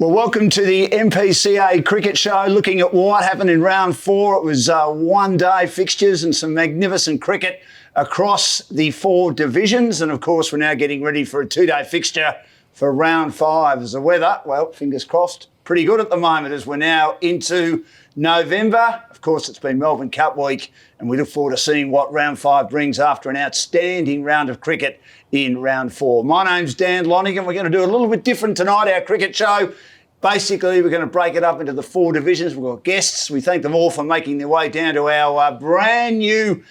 Well, welcome to the MPCA Cricket Show, looking at what happened in round 4. It was one-day fixtures and some magnificent cricket across the 4 divisions. And, of course, we're now getting ready for a 2-day fixture for round 5. As the weather, well, fingers crossed, pretty good at the moment as we're now into November. Of course, it's been Melbourne Cup week, and we look forward to seeing what round 5 brings after an outstanding round of cricket in round 4. My name's Dan Lonigan. We're going to do a little bit different tonight, our cricket show. Basically, we're going to break it up into the 4 divisions. We've got guests. We thank them all for making their way down to our brand new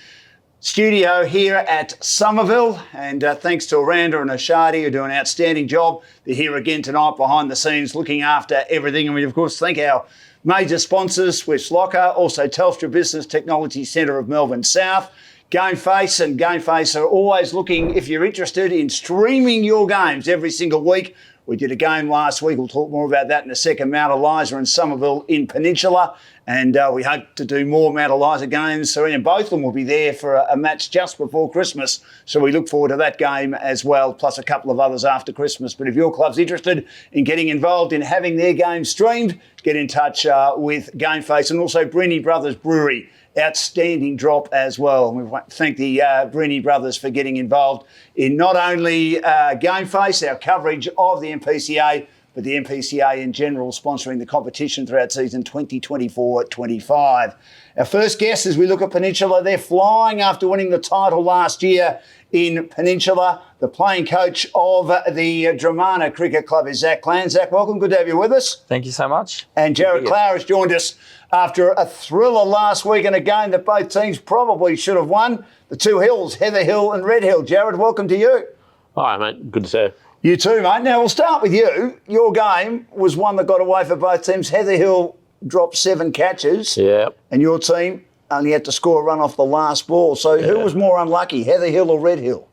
studio here at Somerville. And thanks to Aranda and Ashadi, who do an outstanding job. They're here again tonight behind the scenes looking after everything. And we, of course, thank our major sponsors, Swiss Locker, also Telstra Business Technology Centre of Melbourne South, GameFace. And GameFace are always looking, if you're interested in streaming your games every single week. We did a game last week. We'll talk more about that in a second. Mount Eliza and Somerville in Peninsula. And we hope to do more Mount Eliza games. So both of them will be there for a match just before Christmas. So we look forward to that game as well, plus a couple of others after Christmas. But if your club's interested in getting involved in having their game streamed, get in touch with GameFace and also Brini Brothers Brewery. Outstanding drop as well. And we thank the Brini brothers for getting involved in not only GameFace, our coverage of the MPCA, but the MPCA in general, sponsoring the competition throughout season 2024-25. Our first guest, as we look at Peninsula, they're flying after winning the title last year in Peninsula. The playing coach of the Dramana Cricket Club is Zach Clan. Zach, welcome. Good to have you with us. Thank you so much. And Jared Clower has joined us after a thriller last week in a game that both teams probably should have won. The 2 hills, Heather Hill and Red Hill. Jared, welcome to you. Hi, mate. Good to see you. You too, mate. Now, we'll start with you. Your game was one that got away for both teams. Heather Hill dropped 7 catches. Yeah. And your team only had to score a run off the last ball. So who was more unlucky, Heather Hill or Red Hill?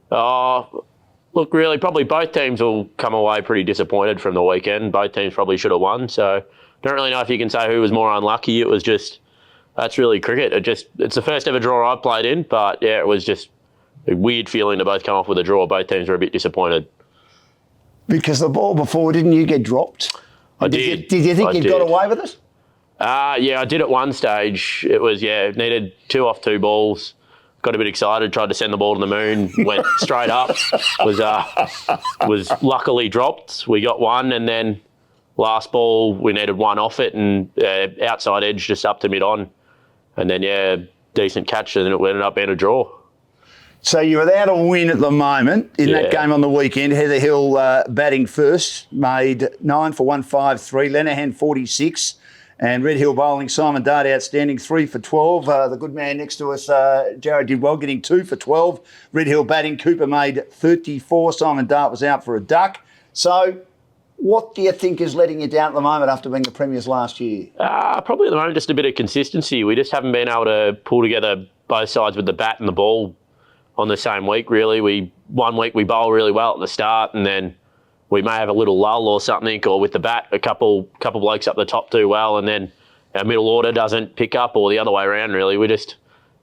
Look, really, probably both teams will come away pretty disappointed from the weekend. Both teams probably should have won. So don't really know if you can say who was more unlucky. It was just, that's really cricket. It's the first ever draw I've played in, but yeah, it was just a weird feeling to both come off with a draw. Both teams were a bit disappointed. Because the ball before, didn't you get dropped? I did. Did you think you got away with it? Yeah, I did at one stage. It was, needed 2 off 2 balls. Got a bit excited, tried to send the ball to the moon, went straight up, was luckily dropped. We got 1, and then last ball, we needed 1 off it, and outside edge just up to mid-on. And then, decent catch, and then it ended up being a draw. So you're without a win at the moment in that game on the weekend. Heather Hill batting first, made 9 for 153, Lenihan 46, and Red Hill bowling Simon Dart outstanding 3 for 12. The good man next to us, Jared, did well, getting 2 for 12. Red Hill batting, Cooper made 34. Simon Dart was out for a duck. So what do you think is letting you down at the moment after being the premiers last year? Probably at the moment just a bit of consistency. We just haven't been able to pull together both sides with the bat and the ball on the same week, really. One week we bowl really well at the start, and then we may have a little lull or something, or with the bat, a couple blokes up the top do well, and then our middle order doesn't pick up, or the other way around, really. We're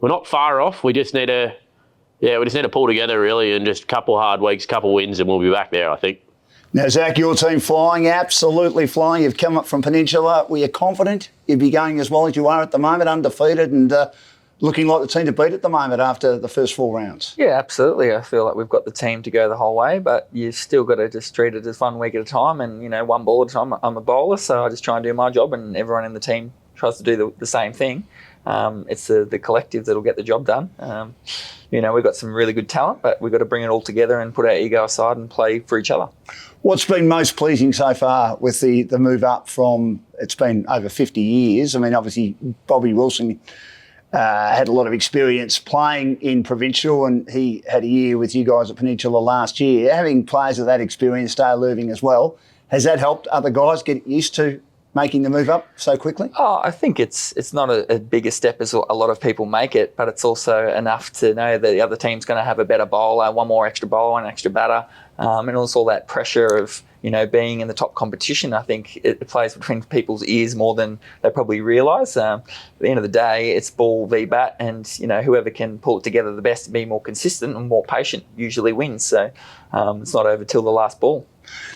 not far off. We just need to pull together, really, and just a couple hard weeks, couple wins, and we'll be back there, I think. Now, Zach, your team flying, absolutely flying. You've come up from Peninsula. Were you confident you'd be going as well as you are at the moment, undefeated, and looking like the team to beat at the moment after the first 4 rounds? Yeah, absolutely. I feel like we've got the team to go the whole way, but you've still got to just treat it as 1 week at a time, and, 1 ball at a time. I'm a bowler, so I just try and do my job, and everyone in the team tries to do the same thing. It's the collective that'll get the job done. We've got some really good talent, but we've got to bring it all together and put our ego aside and play for each other. What's been most pleasing so far with the move up from, it's been over 50 years. I mean, obviously, Bobby Wilson had a lot of experience playing in provincial, and he had a year with you guys at Peninsula last year. Having players of that experience, Dale Irving as well, has that helped other guys get used to making the move up so quickly? Oh, I think it's not a bigger step as a lot of people make it, but it's also enough to know that the other team's going to have a better bowler, 1 more extra bowler, 1 extra batter, and also all that pressure of being in the top competition. I think it plays between people's ears more than they probably realise. At the end of the day, it's ball v bat, and whoever can pull it together the best and be more consistent and more patient usually wins. So it's not over till the last ball.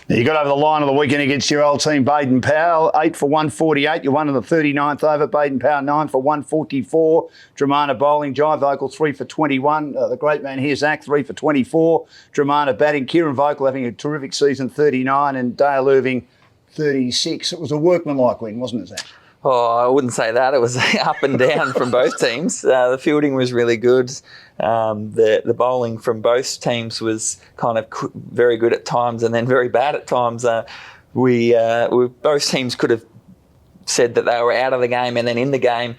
Now you got over the line of the weekend against your old team, Baden Powell, 8 for 148. You won in the 39th over. Baden Powell, 9 for 144. Dramana bowling. Jai Vocal, 3 for 21. The great man here, Zach, 3 for 24. Dramana batting. Kieran Vocal having a terrific season, 39. And Dale Irving, 36. It was a workmanlike win, wasn't it, Zach? Oh, I wouldn't say that. It was up and down from both teams. The fielding was really good. The bowling from both teams was kind of very good at times and then very bad at times. Both teams could have said that they were out of the game and then in the game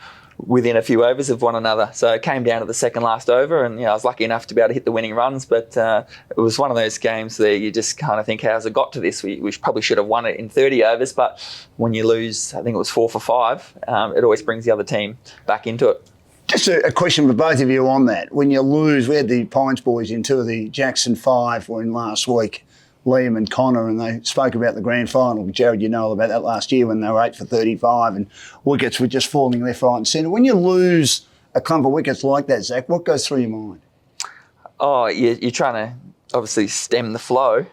within a few overs of one another. So it came down to the second last over, and I was lucky enough to be able to hit the winning runs. But it was one of those games that you just kind of think, how's it got to this? We probably should have won it in 30 overs, but when you lose, I think it was 4 for 5, it always brings the other team back into it. Just a question for both of you on that. When you lose, we had the Pines boys in 2 of the Jackson 5 were in last week, Liam and Connor, and they spoke about the grand final. Jared, you know all about that last year when they were 8 for 35 and wickets were just falling left, right and centre. When you lose a clump of wickets like that, Zach, what goes through your mind? Oh, you're trying to obviously stem the flow,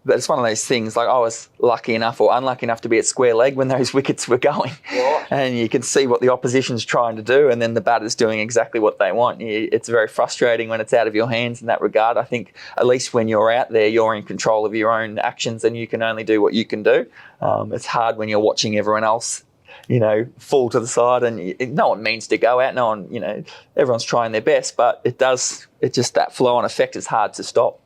but it's one of those things, like I was lucky enough or unlucky enough to be at square leg when those wickets were going. Right. And you can see what the opposition's trying to do, and then the batter's doing exactly what they want. It's very frustrating when it's out of your hands in that regard. I think at least when you're out there, you're in control of your own actions and you can only do what you can do. It's hard when you're watching everyone else fall to the side, and no one means to go out. No one, everyone's trying their best, but it's just that flow on effect is hard to stop.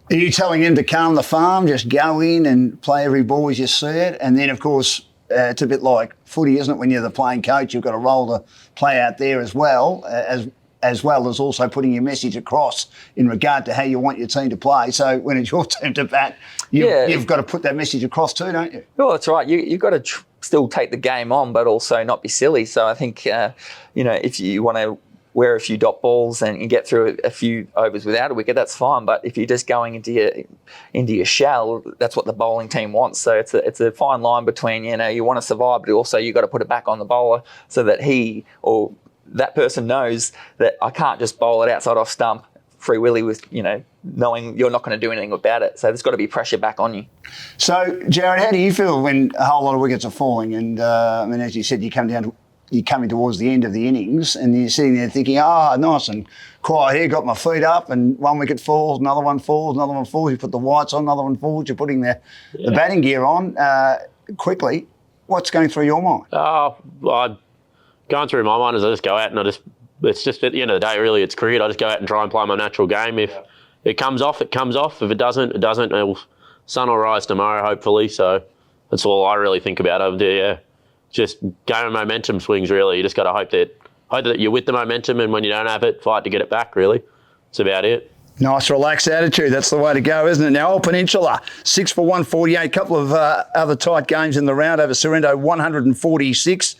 Are you telling him to calm the farm, just go in and play every ball as you see it? And then, of course, it's a bit like footy, isn't it? When you're the playing coach, you've got to roll the play out there as well as also putting your message across in regard to how you want your team to play. So when it's your turn to bat, you've got to put that message across too, don't you? Well, that's right. You've got to still take the game on, but also not be silly. So I think, if you want to wear a few dot balls and get through a few overs without a wicket, that's fine. But if you're just going into your shell, that's what the bowling team wants. So it's a fine line between, you want to survive, but also you've got to put it back on the bowler so that he or that person knows that I can't just bowl it outside off stump free willy with, knowing you're not going to do anything about it. So there's got to be pressure back on you. So, Jared, how do you feel when a whole lot of wickets are falling? And, as you said, you're coming towards the end of the innings and you're sitting there thinking, nice and quiet here, got my feet up and one wicket falls, another one falls, you put the whites on, another one falls, you're putting the batting gear on quickly. What's going through your mind? Going through my mind is I just go out and it's just at the end of the day, really, it's cricket. I just go out and try and play my natural game. If it comes off, it comes off. If it doesn't, it doesn't. Sun will rise tomorrow, hopefully. So that's all I really think about over there, Just game momentum swings, really. You just got to hope that you're with the momentum, and when you don't have it, fight to get it back, really. That's about it. Nice relaxed attitude. That's the way to go, isn't it? Now, Old Peninsula, 6 for 148. Couple of other tight games in the round over Sorrento, 146.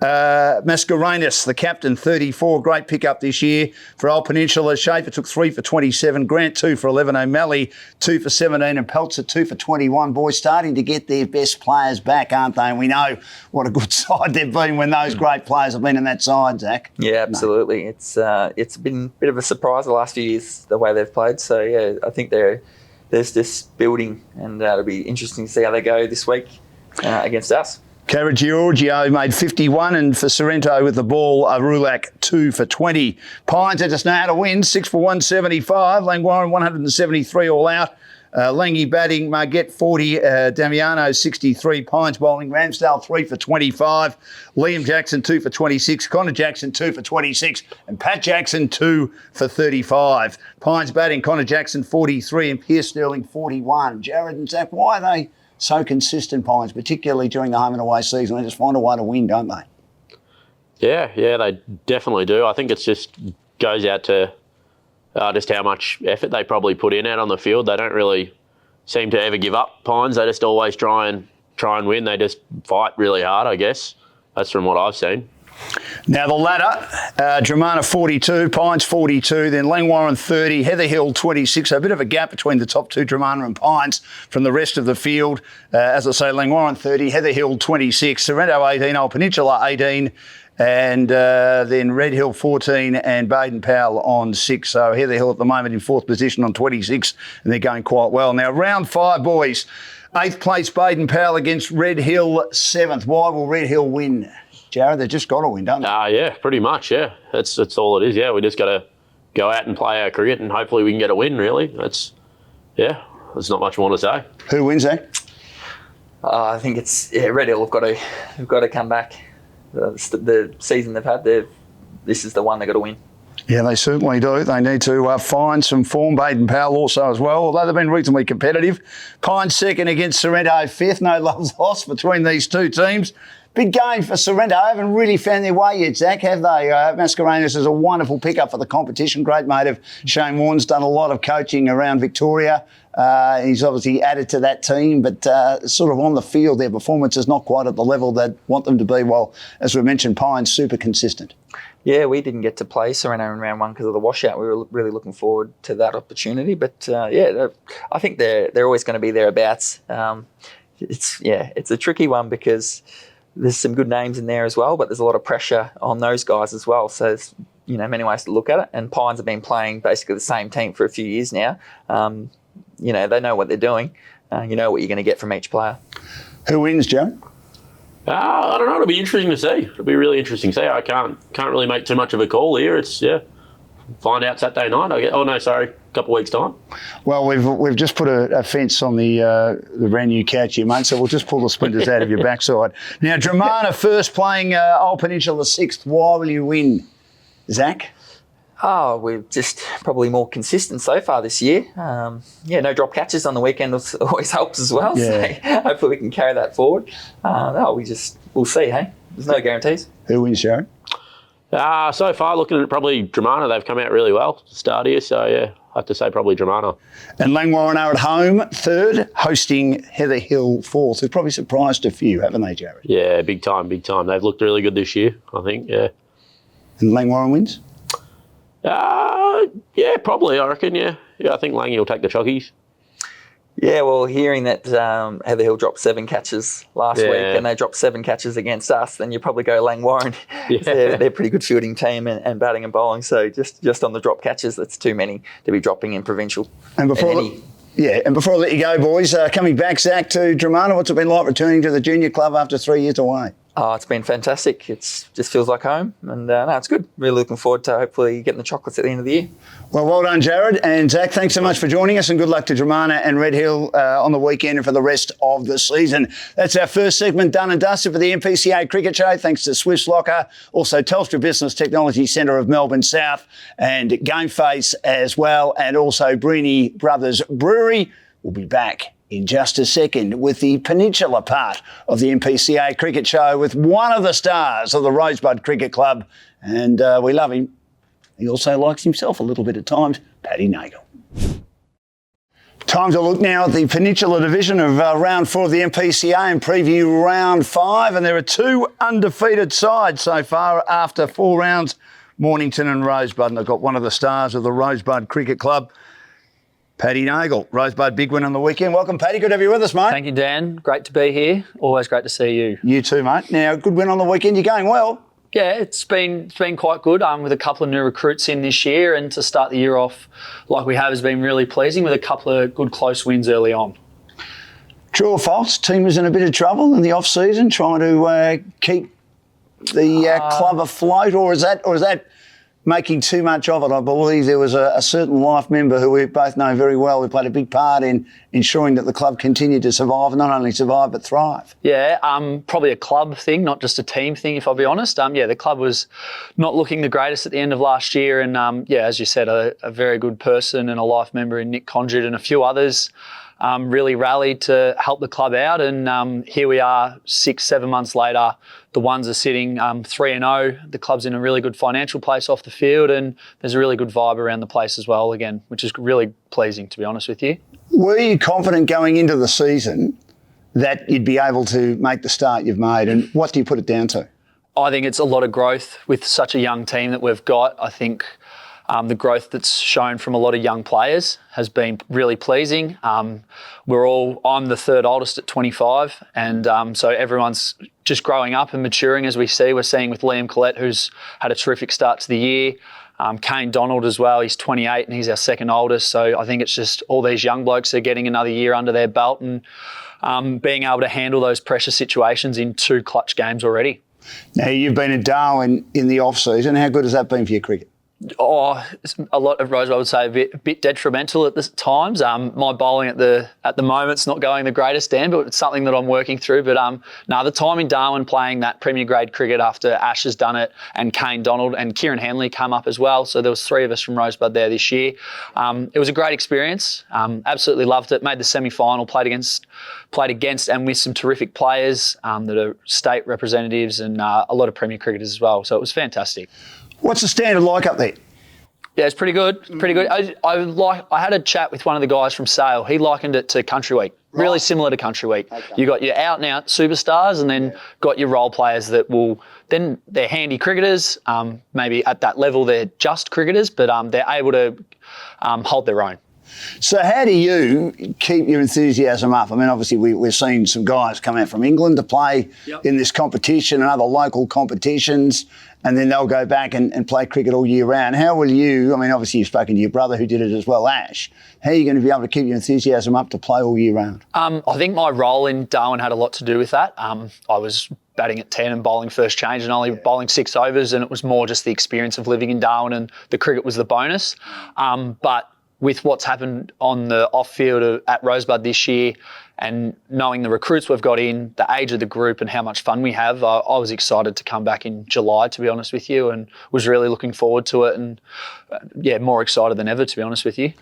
Mascarenas, the captain, 34. Great pickup this year for Old Peninsula. Schaefer took 3 for 27. Grant, 2 for 11. O'Malley, 2 for 17. And Peltzer, 2 for 21. Boys starting to get their best players back, aren't they? And we know what a good side they've been when those great players have been in that side, Zach. Yeah, absolutely. No. It's been a bit of a surprise the last few years, the way they've played. So, yeah, I think there's this building, and it'll be interesting to see how they go this week against us. Caragiorgio made 51, and for Sorrento with the ball, Rulak 2 for 20. Pines just know how to win, 6 for 175. Langwarren 173 all out. Langy batting, Margette 40, Damiano 63, Pines bowling, Ramsdale 3 for 25, Liam Jackson 2 for 26, Connor Jackson 2 for 26, and Pat Jackson 2 for 35. Pines batting, Connor Jackson 43 and Pierce Sterling 41. Jared and Zach, why are they so consistent, Pines, particularly during the home and away season? They just find a way to win, don't they? Yeah, they definitely do. I think it just goes out to just how much effort they probably put in out on the field. They don't really seem to ever give up, Pines. They just always try and win. They just fight really hard, I guess. That's from what I've seen. Now the ladder, Dramana 42, Pines 42, then Langwarren 30, Heatherhill 26. So a bit of a gap between the top two, Dramana and Pines, from the rest of the field. As I say, Langwarren 30, Heatherhill 26, Sorrento 18, Old Peninsula 18, And then Red Hill 14 and Baden Powell on 6. So Heather Hill at the moment in 4th position on 26, and they're going quite well. Now, round 5, boys. 8th place Baden Powell against Red Hill 7th. Why will Red Hill win? Jared, they've just got to win, don't they? Yeah, pretty much, yeah. That's all it is, yeah. We just got to go out and play our cricket and hopefully we can get a win, really. There's not much more to say. Who wins, eh? I think it's Red Hill have got to come back. The season they've had, this is the one they've got to win. Yeah, they certainly do. They need to find some form. Baden Powell also as well, although they've been reasonably competitive. Pine second against Sorrento 5th. No love lost between these two teams. Big game for Sorrento. Haven't really found their way yet, Zach, have they? Mascarenas is a wonderful pickup for the competition. Great mate of Shane Warne's, done a lot of coaching around Victoria. He's obviously added to that team, but sort of on the field, their performance is not quite at the level they'd want them to be. Well, as we mentioned, Pine's super consistent. Yeah, we didn't get to play Sorrento in round 1 because of the washout. We were really looking forward to that opportunity, but I think they're always going to be thereabouts. It's a tricky one because there's some good names in there as well, but there's a lot of pressure on those guys as well. So there's many ways to look at it. And Pines have been playing basically the same team for a few years now. They know what they're doing. You know what you're going to get from each player. Who wins, Joe? I don't know. It'll be interesting to see. It'll be really interesting to see. I can't really make too much of a call here. It's find out Saturday night. A couple of weeks' time. Well, we've just put a fence on the brand new couch here, mate, so we'll just pull the splinters out of your backside. Now, Dramana first playing Old Peninsula 6th. Why will you win, Zach? We're just probably more consistent so far this year. No drop catches on the weekend always helps as well. Yeah. So hopefully we can carry that forward. We'll see, hey? There's no guarantees. Who wins, Sharon? So far, looking at probably Dramana, they've come out really well to start here. So, I have to say probably Dramana. And Langwarrin are at home, 3rd, hosting Heather Hill 4th. They've probably surprised a few, haven't they, Jared? Yeah, big time. They've looked really good this year, I think, yeah. And Langwarrin wins? Probably, I reckon, yeah. I think Langy will take the chockies. Yeah, well, hearing that Heather Hill dropped 7 catches last week and they dropped 7 catches against us, then you probably go Langwarrin. Yeah. They're a pretty good fielding team and batting and bowling, so just on the drop catches, that's too many to be dropping in provincial. And before I let you go, boys, coming back, Zach, to Dramana, what's it been like returning to the junior club after 3 years away? It's been fantastic. It just feels like home, and it's good. Really looking forward to hopefully getting the chocolates at the end of the year. Well done, Jared. And Zach, thanks so much for joining us, and good luck to Dramana and Red Hill on the weekend and for the rest of the season. That's our first segment done and dusted for the MPCA Cricket Show. Thanks to Swiss Locker, also Telstra Business Technology Centre of Melbourne South, and GameFace as well, and also Breeny Brothers Brewery. We'll be back in just a second with the Peninsula part of the MPCA Cricket Show with one of the stars of the Rosebud Cricket Club, and we love him. He also likes himself a little bit at times, Paddy Nagle. Time to look now at the Peninsula division of round 4 of the MPCA and preview round 5, and there are 2 undefeated sides so far after 4 rounds, Mornington and Rosebud, and I've got one of the stars of the Rosebud Cricket Club, Paddy Nagle. Rosebud, big win on the weekend. Welcome, Paddy. Good to have you with us, mate. Thank you, Dan. Great to be here. Always great to see you. You too, mate. Now, good win on the weekend. You're going well. Yeah, it's been quite good with a couple of new recruits in this year, and to start the year off like we have has been really pleasing with a couple of good close wins early on. True or false? Team was in a bit of trouble in the off-season trying to keep the club afloat, or is that making too much of it? I believe there was a certain life member who we both know very well who played a big part in ensuring that the club continued to survive, not only survive but thrive. Yeah, probably a club thing, not just a team thing, if I'll be honest. The club was not looking the greatest at the end of last year, and as you said, a very good person and a life member in Nick Conduit and a few others really rallied to help the club out, and here we are 6-7 months later. The ones are sitting 3-0. The club's in a really good financial place off the field, and there's a really good vibe around the place as well again, which is really pleasing, to be honest with you. Were you confident going into the season that you'd be able to make the start you've made, and what do you put it down to? I think it's a lot of growth with such a young team that we've got. I think The growth that's shown from a lot of young players has been really pleasing. I'm the third oldest at 25, and so everyone's just growing up and maturing as we see. We're seeing with Liam Collette, who's had a terrific start to the year. Kane Donald as well, he's 28 and he's our second oldest. So I think it's just all these young blokes are getting another year under their belt and being able to handle those pressure situations in 2 clutch games already. Now, you've been in Darwin in the off-season. How good has that been for your cricket? A lot of Rose, I would say, a bit detrimental at the times. My bowling at the moment's not going the greatest, Dan, but it's something that I'm working through. But the time in Darwin playing that Premier Grade cricket after Ash has done it, and Kane Donald and Kieran Hanley come up as well. So there was 3 of us from Rosebud there this year. It was a great experience. Absolutely loved it. Made the semi-final. Played against and with some terrific players that are state representatives and a lot of Premier cricketers as well. So it was fantastic. What's the standard like up there? Yeah, it's pretty good. Pretty good. I had a chat with one of the guys from Sale. He likened it to Country Week. Right. Really similar to Country Week. Okay. You got your out and out superstars, and then got your role players that they're handy cricketers. Maybe at that level they're just cricketers, but they're able to hold their own. So how do you keep your enthusiasm up? I mean, obviously we're seeing some guys come out from England to play in this competition and other local competitions, and then they'll go back and play cricket all year round. How will you, I mean, obviously you've spoken to your brother who did it as well, Ash. How are you going to be able to keep your enthusiasm up to play all year round? I think my role in Darwin had a lot to do with that. I was batting at 10 and bowling first change and only bowling 6 overs, and it was more just the experience of living in Darwin, and the cricket was the bonus. But with what's happened on the off-field at Rosebud this year and knowing the recruits we've got in, the age of the group and how much fun we have, I was excited to come back in July, to be honest with you, and was really looking forward to it and, more excited than ever, to be honest with you.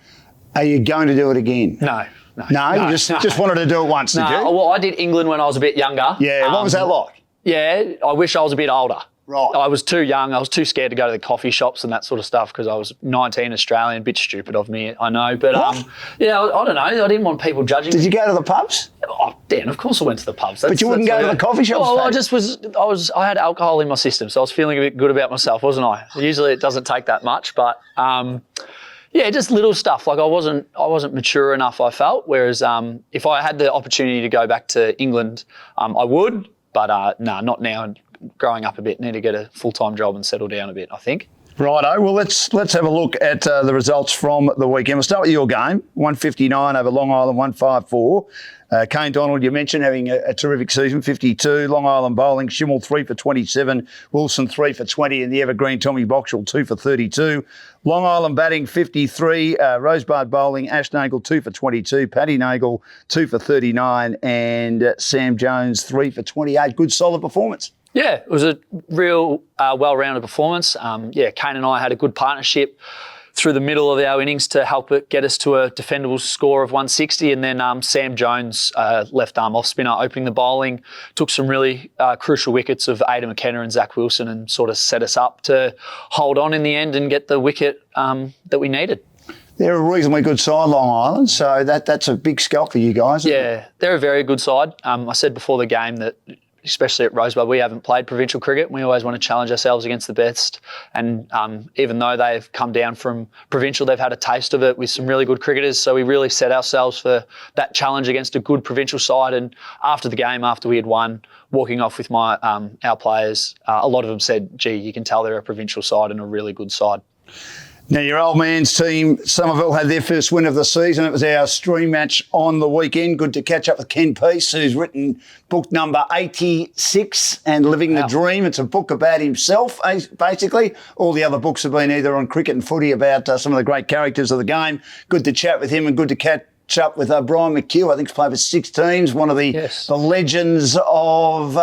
Are you going to do it again? No. You just wanted to do it once, did you? Well, I did England when I was a bit younger. Yeah, what was that like? Yeah, I wish I was a bit older. Right. I was too young. I was too scared to go to the coffee shops and that sort of stuff because I was 19 Australian. A bit stupid of me, I know. But, I don't know. I didn't want people judging me. Did you go to the pubs? Oh, Dan, of course I went to the pubs. But you wouldn't go to the coffee shops? Well, I had alcohol in my system, so I was feeling a bit good about myself, wasn't I? Usually it doesn't take that much, but... just little stuff. Like I wasn't mature enough, I felt. Whereas if I had the opportunity to go back to England, I would. But not now. Growing up a bit, need to get a full-time job and settle down a bit, I think. Righto. Well, let's have a look at the results from the weekend. We'll start with your game, 159 over Long Island, 154. Kane Donald, you mentioned, having a terrific season, 52. Long Island bowling, Schimmel 3 for 27, Wilson 3 for 20, and the evergreen Tommy Boxall 2 for 32. Long Island batting, 53. Rosebud bowling, Ash Nagle 2 for 22, Paddy Nagle 2 for 39, and Sam Jones 3 for 28. Good, solid performance. Yeah, it was a real well-rounded performance. Kane and I had a good partnership through the middle of our innings to help it get us to a defendable score of 160. And then Sam Jones, left arm off spinner, opening the bowling, took some really crucial wickets of Ada McKenna and Zach Wilson and sort of set us up to hold on in the end and get the wicket that we needed. They're a reasonably good side, Long Island, so that's a big scalp for you guys. Yeah, they're a very good side. I said before the game that especially at Rosebud, we haven't played provincial cricket. We always want to challenge ourselves against the best. And even though they've come down from provincial, they've had a taste of it with some really good cricketers. So we really set ourselves for that challenge against a good provincial side. And after the game, after we had won, walking off with our players, a lot of them said, gee, you can tell they're a provincial side and a really good side. Now, your old man's team, Somerville, had their first win of the season. It was our stream match on the weekend. Good to catch up with Ken Peace, who's written book number 86 and Living the Dream. It's a book about himself, basically. All the other books have been either on cricket and footy about some of the great characters of the game. Good to chat with him and good to catch up with Brian McHugh. I think he's played for 6 teams, one of the legends of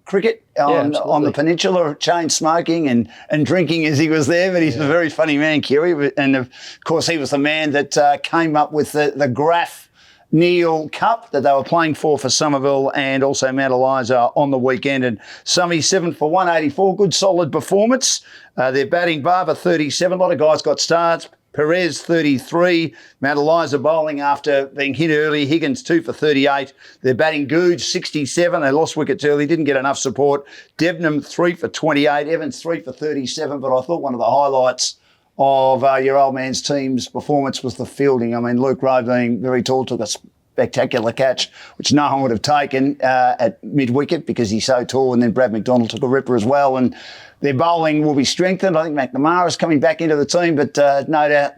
cricket on the peninsula, chain smoking and drinking as he was there. But he's a very funny man, Kiri. And, of course, he was the man that came up with the Graf Neil Cup that they were playing for Somerville and also Mount Eliza on the weekend. And Summy 7 for 184, good solid performance. They're batting Barber 37. A lot of guys got starts. Perez 33, Mount Eliza bowling after being hit early, Higgins 2 for 38. They're batting Googe 67. They lost wickets early, didn't get enough support. Devnam 3 for 28, Evans 3 for 37. But I thought one of the highlights of your old man's team's performance was the fielding. I mean, Luke Rowe, being very tall, took a spectacular catch, which no one would have taken at mid-wicket because he's so tall, and then Brad McDonald took a ripper as well. And their bowling will be strengthened. I think McNamara's coming back into the team, but no doubt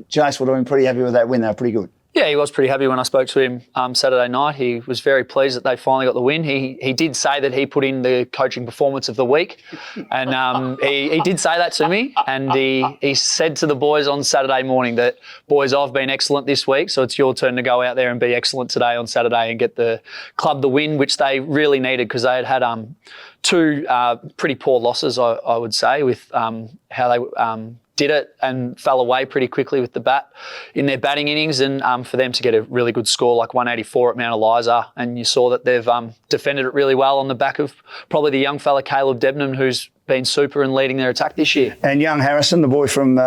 Jace would have been pretty happy with that win. They were pretty good. Yeah, he was pretty happy when I spoke to him Saturday night. He was very pleased that they finally got the win. He did say that he put in the coaching performance of the week, and he did say that to me. And he said to the boys on Saturday morning that, boys, I've been excellent this week, so it's your turn to go out there and be excellent today on Saturday and get the club the win, which they really needed because they had two pretty poor losses, I would say, with how they did it and fell away pretty quickly with the bat in their batting innings, and for them to get a really good score like 184 at Mount Eliza, and you saw that they've defended it really well on the back of probably the young fella Caleb Debnam, who's been super and leading their attack this year. And young Harrison, the boy from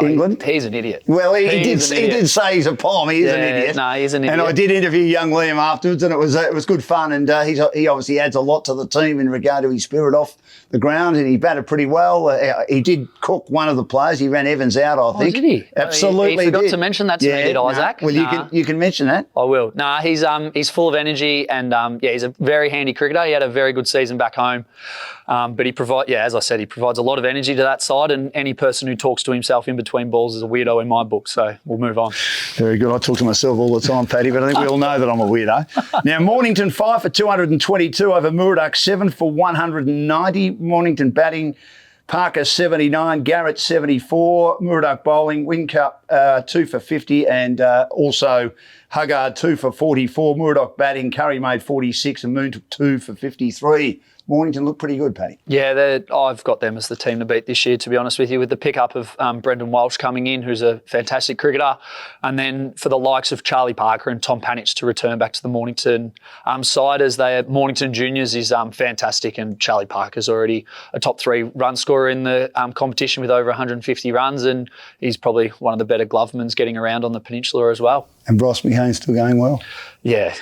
England. He's an idiot. Well, he did say he's a palm. He is an idiot. No, he's an idiot. And I did interview young Liam afterwards, and it was good fun. And he obviously adds a lot to the team in regard to his spirit off the ground, and he batted pretty well. He did cook one of the players. He ran Evans out, I think. Did he? Absolutely. He forgot to mention that to me, did Isaac? Well, you can mention that. I will. No, he's full of energy, and he's a very handy cricketer. He had a very good season back home. But as I said, he provides a lot of energy to that side, and any person who talks to himself in between balls is a weirdo in my book. So we'll move on. Very good. I talk to myself all the time, Paddy, but I think we all know that I'm a weirdo. Now, Mornington 5 for 222 over Muradoc 7 for 190. Mornington batting, Parker 79, Garrett 74, Muradoc bowling, Whincup 2 for 50, and also Huggard 2 for 44. Muradoc batting, Curry made 46, and Moon took 2 for 53. Mornington looked pretty good, Paddy. Yeah, I've got them as the team to beat this year, to be honest with you, with the pickup of Brendan Walsh coming in, who's a fantastic cricketer, and then for the likes of Charlie Parker and Tom Panich to return back to the Mornington side, as Mornington Juniors is fantastic, and Charlie Parker's already a top 3 run scorer in the competition with over 150 runs, and he's probably one of the better glovemans getting around on the peninsula as well. And Bryce McCain's still going well. Yeah.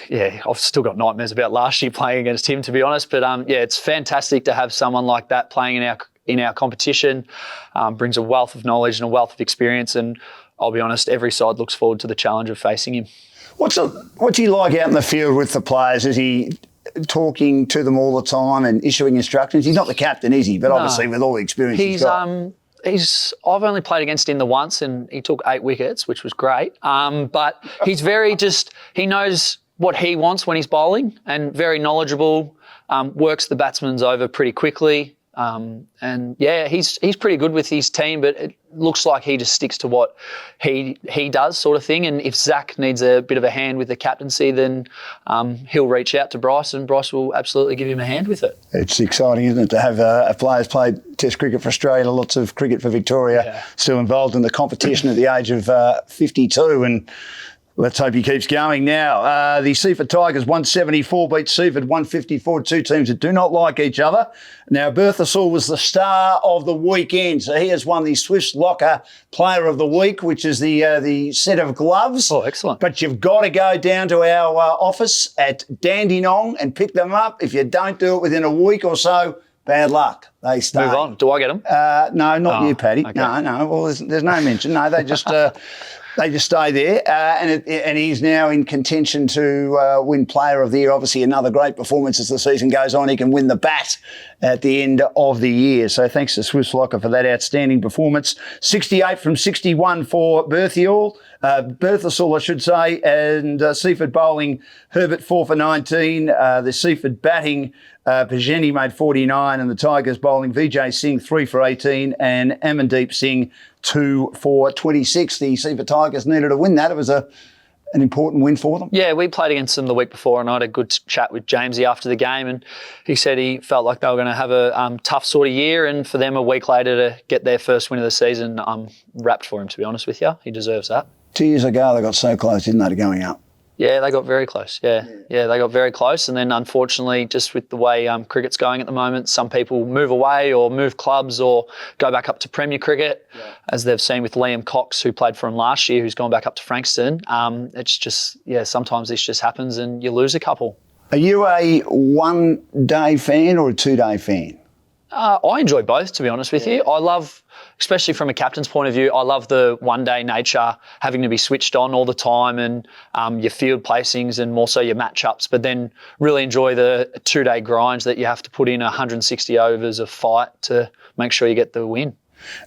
I've still got nightmares about last year playing against him, to be honest. But it's fantastic to have someone like that playing in our competition. Brings a wealth of knowledge and a wealth of experience. And I'll be honest, every side looks forward to the challenge of facing him. What's he like out in the field with the players? Is he talking to them all the time and issuing instructions? He's not the captain, is he? But obviously, with all the experience he's got. I've only played against him once, and he took 8 wickets, which was great. But he's he knows what he wants when he's bowling, and very knowledgeable, works the batsmen over pretty quickly. He's pretty good with his team, but it looks like he just sticks to what he does, sort of thing. And if Zach needs a bit of a hand with the captaincy, then he'll reach out to Bryce, and Bryce will absolutely give him a hand with it. It's exciting, isn't it, to have players play Test cricket for Australia, lots of cricket for Victoria, still involved in the competition at the age of 52, and let's hope he keeps going now. The Seaford Tigers 174 beat Seaford 154, two teams that do not like each other. Now, Berthasol was the star of the weekend, so he has won the Swifts Locker Player of the Week, which is the set of gloves. Oh, excellent. But you've got to go down to our office at Dandenong and pick them up. If you don't do it within a week or so, bad luck. They stay. Move on. Do I get them? No, not you, Paddy. Okay. No. Well, there's no mention. No, they just... They just stay there, and he's now in contention to win Player of the Year. Obviously, another great performance as the season goes on. He can win the bat at the end of the year. So thanks to Swiss Locker for that outstanding performance. 68 from 61 for Berthasol, I should say, and Seaford bowling, Herbert 4 for 19. The Seaford batting, Pajeni made 49, and the Tigers bowling, Vijay Singh 3 for 18, and Amandeep Singh 2 for 26. The Seaford Tigers needed a win that. It was an important win for them. Yeah, we played against them the week before, and I had a good chat with Jamesy after the game, and he said he felt like they were going to have a tough sort of year, and for them a week later to get their first win of the season, I'm wrapped for him, to be honest with you. He deserves that. 2 years ago they got so close, didn't they, to going up? Yeah, they got very close. Yeah, they got very close. And then, unfortunately, just with the way cricket's going at the moment, some people move away or move clubs or go back up to Premier Cricket, as they've seen with Liam Cox, who played for him last year, who's gone back up to Frankston. It's just, sometimes this just happens and you lose a couple. Are you a one-day fan or a two-day fan? I enjoy both, to be honest with you. I love, especially from a captain's point of view, I love the one-day nature, having to be switched on all the time, and your field placings and more so your matchups, but then really enjoy the 2-day grinds that you have to put in 160 overs of fight to make sure you get the win.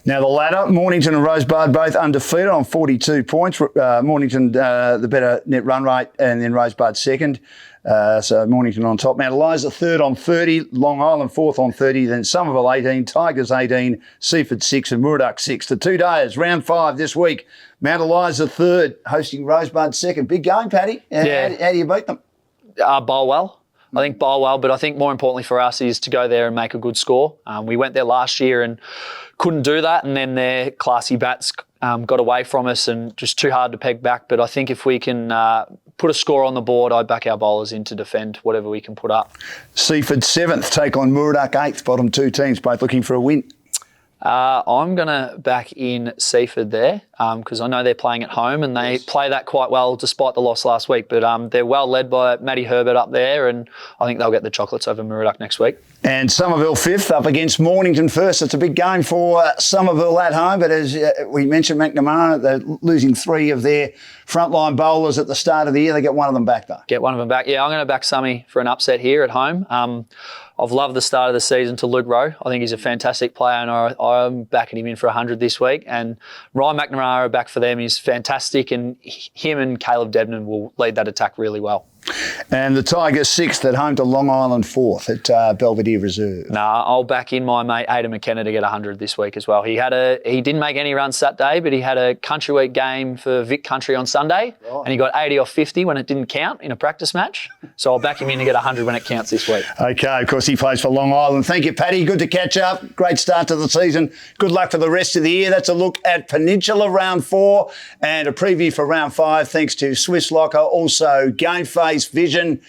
Now the ladder, Mornington and Rosebud both undefeated on 42 points. Mornington the better net run rate, and then Rosebud second. So Mornington on top. Mount Eliza third on 30, Long Island fourth on 30, then Somerville 18, Tigers 18, Seaford 6 and Murdoch 6. The 2 days, round 5 this week. Mount Eliza third, hosting Rosebud second. Big game, Paddy. Yeah. How do you beat them? Bowl well. I think bowl well, but I think more importantly for us is to go there and make a good score. We went there last year and couldn't do that, and then their classy bats got away from us and just too hard to peg back. But I think if we can put a score on the board, I'd back our bowlers in to defend whatever we can put up. Seaford 7th, take on Murdoch 8th, bottom 2 teams, both looking for a win. I'm going to back in Seaford there because I know they're playing at home and they play that quite well despite the loss last week. But they're well led by Matty Herbert up there, and I think they'll get the chocolates over Murdoch next week. And Somerville 5th up against Mornington first. It's a big game for Somerville at home, but as we mentioned, McNamara, they're losing 3 of their frontline bowlers at the start of the year. They get one of them back though. Get one of them back. Yeah, I'm going to back Summy for an upset here at home. I've loved the start of the season to Luke Rowe. I think he's a fantastic player, and I'm backing him in for 100 this week. And Ryan McNamara back for them is fantastic, and him and Caleb Debnan will lead that attack really well. And the Tigers 6th at home to Long Island 4th at Belvedere Reserve. I'll back in my mate Aidan McKenna to get 100 this week as well. He didn't make any runs Saturday, but he had a country week game for Vic Country on Sunday, and he got 80 off 50 when it didn't count in a practice match. So I'll back him in to get 100 when it counts this week. Okay, of course he plays for Long Island. Thank you, Paddy. Good to catch up. Great start to the season. Good luck for the rest of the year. That's a look at Peninsula round 4 and a preview for round 5 thanks to Swiss Locker, also GameFace, Vision,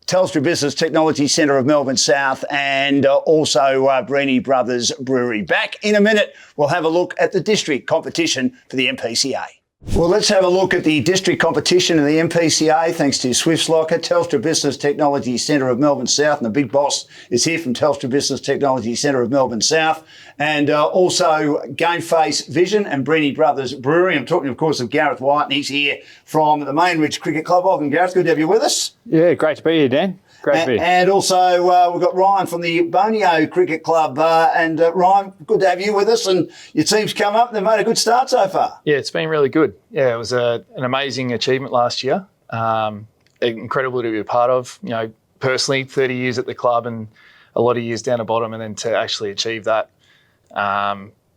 Telstra Business Technology Centre of Melbourne South, and also Breeny Brothers Brewery. Back in a minute, we'll have a look at the district competition for the MPCA. Well, let's have a look at the district competition in the MPCA, thanks to Swift Locker, Telstra Business Technology Centre of Melbourne South, and the big boss is here from Telstra Business Technology Centre of Melbourne South, and also GameFace Vision and Breeny Brothers Brewery. I'm talking, of course, of Gareth White, and he's here from the Mainridge Cricket Club. Welcome, Gareth. Good to have you with us. Yeah, great to be here, Dan. Great to be here. And also we've got Ryan from the Bonio Cricket Club. And Ryan, good to have you with us. And your team's come up and they've made a good start so far. Yeah, it's been really good. Yeah, it was an amazing achievement last year. Incredible to be a part of. You know, personally, 30 years at the club and a lot of years down the bottom, and then to actually achieve that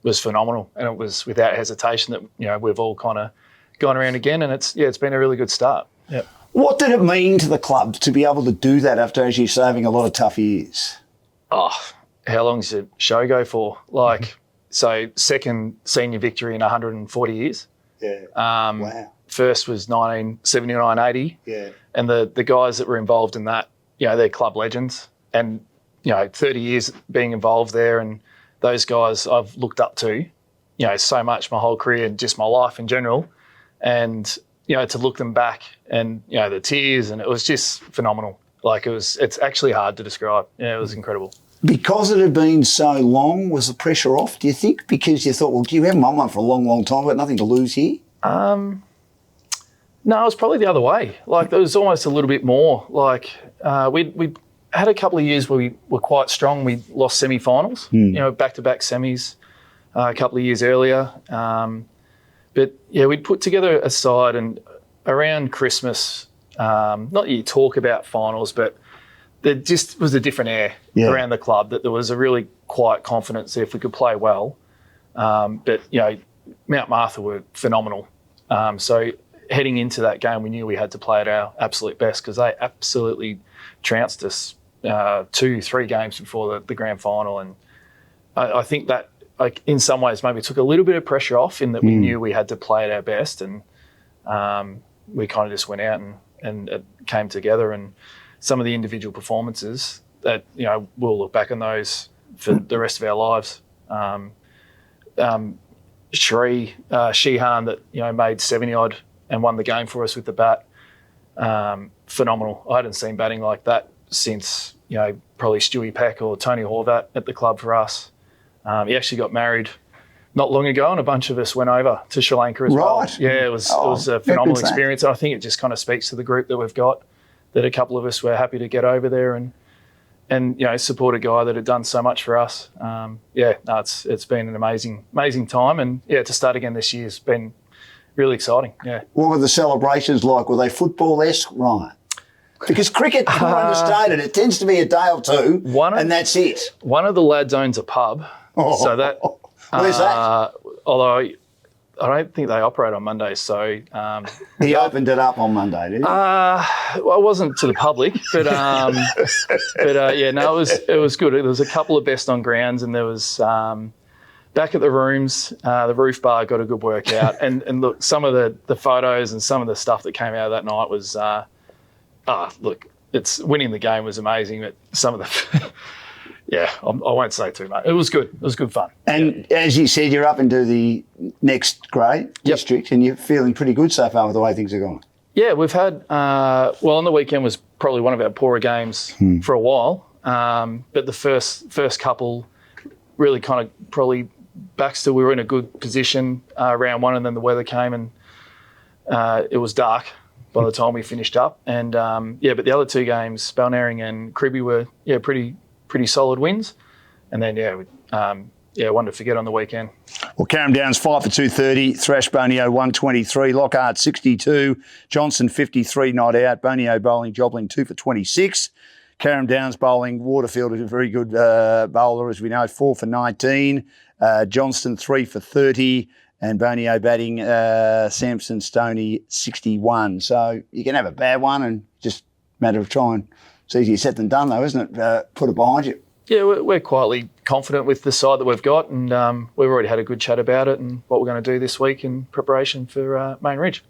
was phenomenal. And it was without hesitation that we've all kind of gone around again. And it's been a really good start. Yeah. What did it mean to the club to be able to do that after, as you're saying, a lot of tough years? Oh, how long does the show go for? So second senior victory in 140 years. Yeah. Wow. First was 1979-80. Yeah. And the guys that were involved in that, they're club legends. And, 30 years being involved there, and those guys I've looked up to, so much my whole career and just my life in general. And to look them back and, the tears, and it was just phenomenal. It's actually hard to describe. Yeah, it was incredible. Because it had been so long, was the pressure off, do you think? Because you thought, well, we haven't won one for a long, long time, we've got nothing to lose here? No, it was probably the other way. There was almost a little bit more. We had a couple of years where we were quite strong. We lost semi-finals, back-to-back semis a couple of years earlier. But yeah, we'd put together a side, and around Christmas, not that you talk about finals, but there just was a different air around the club, that there was a really quiet confidence that if we could play well. But Mount Martha were phenomenal. So heading into that game, we knew we had to play at our absolute best, because they absolutely trounced us 2-3 games before the grand final. And I think that, in some ways, maybe took a little bit of pressure off, in that we knew we had to play at our best, and we kind of just went out and it came together. And some of the individual performances that, we'll look back on those for the rest of our lives. Sheehan that, made 70-odd and won the game for us with the bat. Phenomenal. I hadn't seen batting like that since, probably Stewie Peck or Tony Horvat at the club for us. He actually got married not long ago, and a bunch of us went over to Sri Lanka as well. Right. Yeah, it was a phenomenal experience, and I think it just kind of speaks to the group that we've got. That a couple of us were happy to get over there and support a guy that had done so much for us. It's been an amazing time, and to start again this year has been really exciting. Yeah. What were the celebrations like? Were they football-esque, Ryan? Because cricket, from what I understand, it tends to be a day or two, and that's it. One of the lads owns a pub, so that. Where's that? Although I don't think they operate on Mondays, so he opened it up on Monday, did he? Well, it wasn't to the public, but it was good. There was a couple of best on grounds, and there was back at the rooms, the roof bar got a good workout, and look, some of the photos and some of the stuff that came out of that night was, it's winning the game was amazing, but some of the. Yeah, I won't say too much. It was good. It was good fun. And as you said, you're up into the next grade district, and you're feeling pretty good so far with the way things are going. Yeah, we've had, on the weekend was probably one of our poorer games for a while. But the first couple really kind of probably Baxter, we were in a good position round one, and then the weather came and it was dark by the time we finished up. And, but the other two games, Balnarring and Cribby were, pretty solid wins. And then, one to forget on the weekend. Well, Carrum Downs 5 for 230, Thrash Bonio 123, Lockhart 62, Johnson 53 not out, Bonio bowling, Joblin 2 for 26. Carrum Downs bowling, Waterfield is a very good bowler, as we know, 4 for 19, Johnston 3 for 30, and Bonio batting Samson Stoney 61. So you can have a bad one and just a matter of trying. It's easier said than done, though, isn't it? Put it behind you. Yeah, we're quietly confident with the side that we've got, and we've already had a good chat about it and what we're going to do this week in preparation for Main Ridge.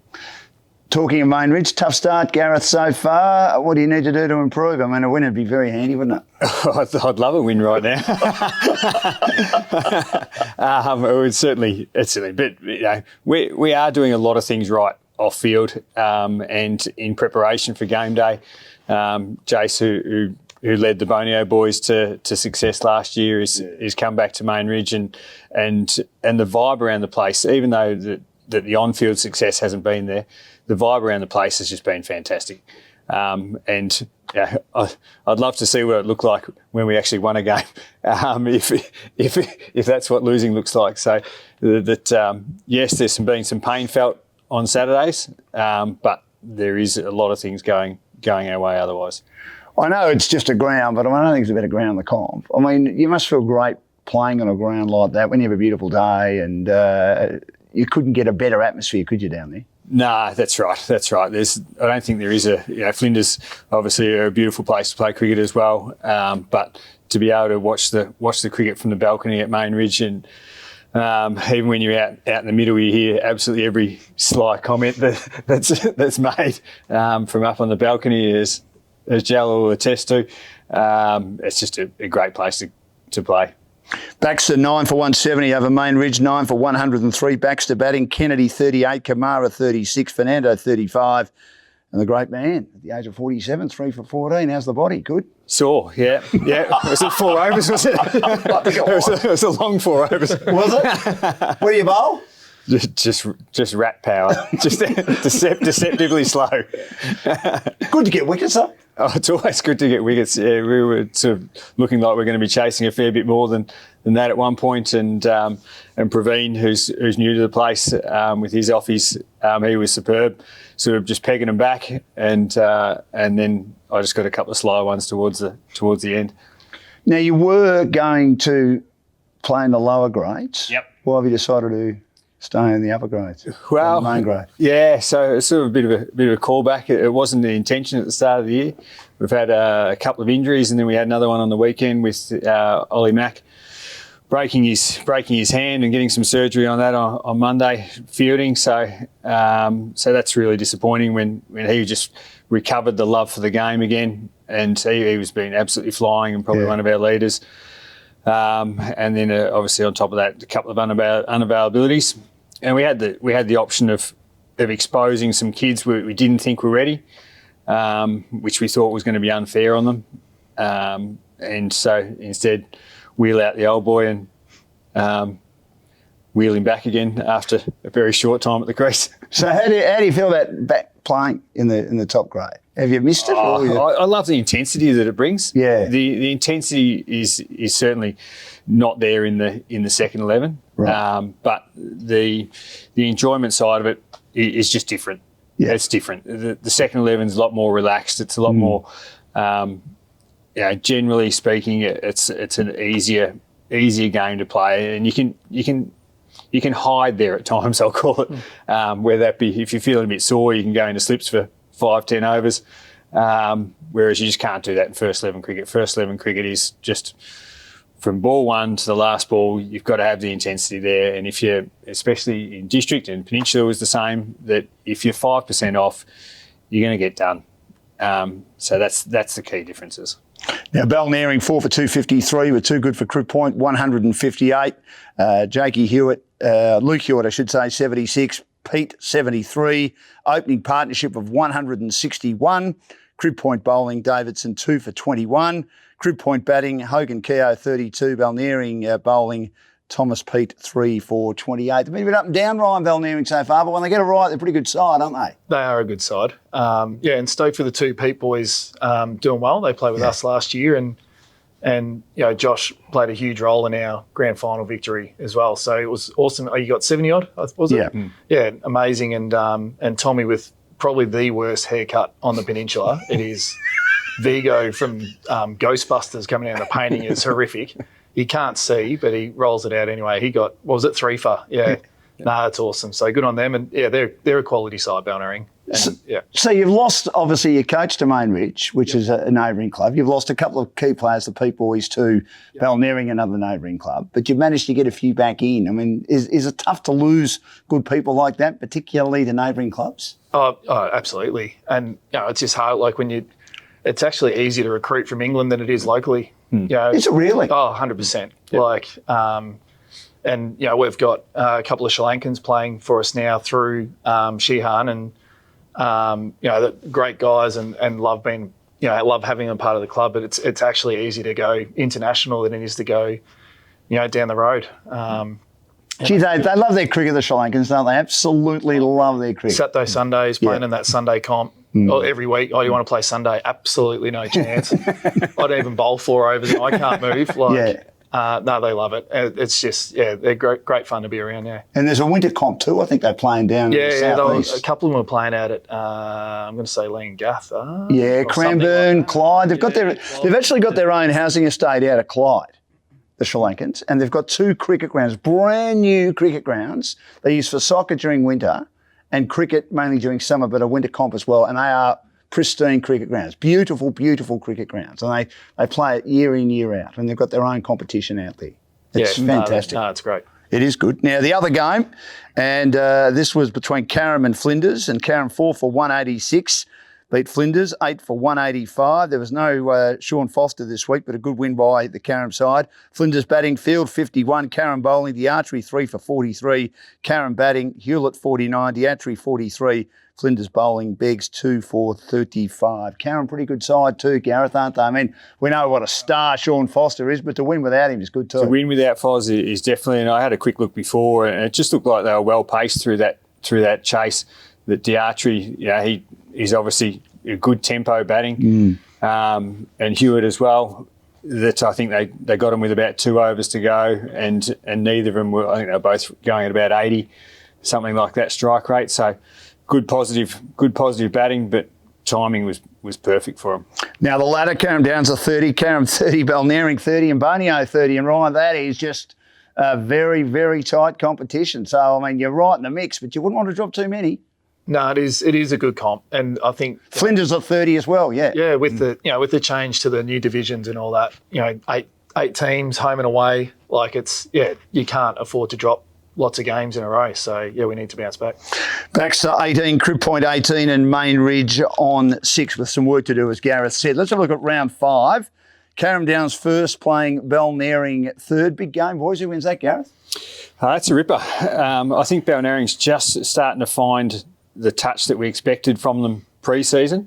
Talking of Main Ridge, tough start, Gareth, so far. What do you need to do to improve? I mean, a win would be very handy, wouldn't it? I'd love a win right now. It's certainly, but we are doing a lot of things right off field, and in preparation for game day. Jace, who led the Bonio boys to success last year, is come back to Main Ridge, and the vibe around the place, even though the on-field success hasn't been there, the vibe around the place has just been fantastic. I'd love to see what it looked like when we actually won a game, if that's what losing looks like. So yes, there's been some pain felt on Saturdays, but there is a lot of things going our way otherwise. I know it's just a ground, but I don't think it's a better ground than the comp. I mean, you must feel great playing on a ground like that when you have a beautiful day, and you couldn't get a better atmosphere, could you, down there? No, that's right. I don't think there is Flinders obviously are a beautiful place to play cricket as well, but to be able to watch the cricket from the balcony at Main Ridge, and even when you're out in the middle, you hear absolutely every sly comment that's made from up on the balcony, as Jal will attest to. It's just a great place to play. Baxter 9 for 170 over Main Ridge, 9 for 103. Baxter batting, Kennedy 38, Kamara 36, Fernando 35, and the great man at the age of 47, 3 for 14. How's the body? Good? Sore, yeah. Was it 4 overs, was it? It was a long 4 overs. Was it? What do you bowl? Just rat power, just deceptively slow. Good to get wickets, though. Oh, it's always good to get wickets. Yeah, we were sort of looking like we're going to be chasing a fair bit more than that at one point. And Praveen, who's new to the place, with his offies, he was superb. Sort of just pegging them back, and then I just got a couple of slow ones towards the end. Now, you were going to play in the lower grades. Yep. Why have you decided to stay in the upper grades? Well, the main grade. Yeah, so it's sort of a bit of a callback. It wasn't the intention at the start of the year. We've had a couple of injuries, and then we had another one on the weekend with Ollie Mack breaking his hand and getting some surgery on that on Monday fielding. So that's really disappointing when he just recovered the love for the game again, and he was been absolutely flying and probably one of our leaders. And then obviously on top of that, a couple of unavailabilities, and we had the option of exposing some kids we didn't think were ready, which we thought was going to be unfair on them, and so instead wheel out the old boy and wheel him back again after a very short time at the crease. So how do you feel about back playing in the top grade? Have you missed it? I love the intensity that it brings. Yeah. The intensity is certainly not there in the second 11. Right. But the enjoyment side of it is just different. Yeah. It's different. The second 11 is a lot more relaxed. It's a lot more, generally speaking, it's an easier game to play, and you can hide there at times, I'll call it, whether that be if you're feeling a bit sore, you can go into slips for 5-10 overs, whereas you just can't do that in first 11 cricket. First 11 cricket is just from ball one to the last ball, you've got to have the intensity there. And if you're, especially in district and Peninsula was the same, that if you're 5% off, you're going to get done. So that's the key differences. Now, Balnarring 4 for 253 with 2 good for Crib Point, 158. Jakey Hewitt, Luke Hewitt, I should say, 76. Pete, 73. Opening partnership of 161. Crib Point bowling, Davidson, 2 for 21. Crib Point batting, Hogan Keogh, 32. Balnarring bowling, Thomas Pete, 3 for 28. They've been a bit up and down, Ryan, Balnarring so far, but when they get it right, they're a pretty good side, aren't they? They are a good side. And stoked for the 2 Pete boys doing well. They played with us last year, and Josh played a huge role in our grand final victory as well. So it was awesome. Oh, you got 70 odd, was it? Yeah. Yeah, amazing. And Tommy with probably the worst haircut on the peninsula. It is Vigo from Ghostbusters coming out of the painting is horrific. He can't see, but he rolls it out anyway. He got, what was it, 3 for? Yeah. No, that's awesome. So good on them. And yeah, they're a quality side, Balnarring. So you've lost, obviously, your coach to Mainridge, which is a neighbouring club. You've lost a couple of key players, the Pete Boys, to Balnarring, another neighbouring club. But you've managed to get a few back in. I mean, is it tough to lose good people like that, particularly to neighbouring clubs? Oh, absolutely. And it's just hard. Like it's actually easier to recruit from England than it is locally. Is it really? Oh, 100%. Yep. And we've got a couple of Sri Lankans playing for us now through Shihan, and they're great guys and love being, love having them part of the club. But it's actually easier to go international than it is to go, down the road. Gee, they love their cricket, the Sri Lankans, don't they? Absolutely love their cricket. Saturday, Sundays, playing in that Sunday comp. Every week, you want to play Sunday? Absolutely no chance. I don't even bowl 4 overs and I can't move. No, they love it. It's just, they're great fun to be around, And there's a winter comp too. I think they're playing down in the southeast. A couple of them are playing out at, I'm going to say Leongatha. Cranbourne, Clyde. They've actually got their own housing estate out of Clyde, the Sri Lankans, and they've got 2 cricket grounds, brand new cricket grounds they use for soccer during winter and cricket mainly during summer, but a winter comp as well. And they are pristine cricket grounds, beautiful, beautiful cricket grounds. And they play it year in, year out, and they've got their own competition out there. It's fantastic. No, it's great. It is good. Now, the other game, and this was between Carrum and Flinders, and Carrum 4 for 186. Beat Flinders 8 for 185. There was no Sean Foster this week, but a good win by the Carrum side. Flinders batting, Field 51, Carrum bowling, the Archery 3 for 43, Carrum batting, Hewlett 49, the Archery 43, Flinders bowling, Beggs 2 for 35. Carrum pretty good side too, Gareth, aren't they? I mean, we know what a star Sean Foster is, but to win without him is good too. To win without Foz is definitely, and I had a quick look before, and it just looked like they were well paced through that chase. That the Archery, he's obviously a good tempo batting, and Hewitt as well. That I think they got him with about 2 overs to go, and neither of them were. I think they were both going at about 80, something like that strike rate. So good positive batting, but timing was perfect for him. Now the ladder, Carrum Downs are 30, Carrum 30, Balnarring 30, and Bonio 30, and Ryan, that is just a very, very tight competition. So I mean, you're right in the mix, but you wouldn't want to drop too many. No, it is a good comp, and I think Flinders are 30 as well. Yeah, with the change to the new divisions and all that, 8 teams home and away, you can't afford to drop lots of games in a row. So we need to bounce back. Backs to 18, Crib Point 18, and Mainridge on 6 with some work to do, as Gareth said. Let's have a look at round 5. Carrum Downs first, playing Balnarring third. Big game, boys. Who wins that, Gareth? That's a ripper. I think Balnarring's just starting to find the touch that we expected from them pre-season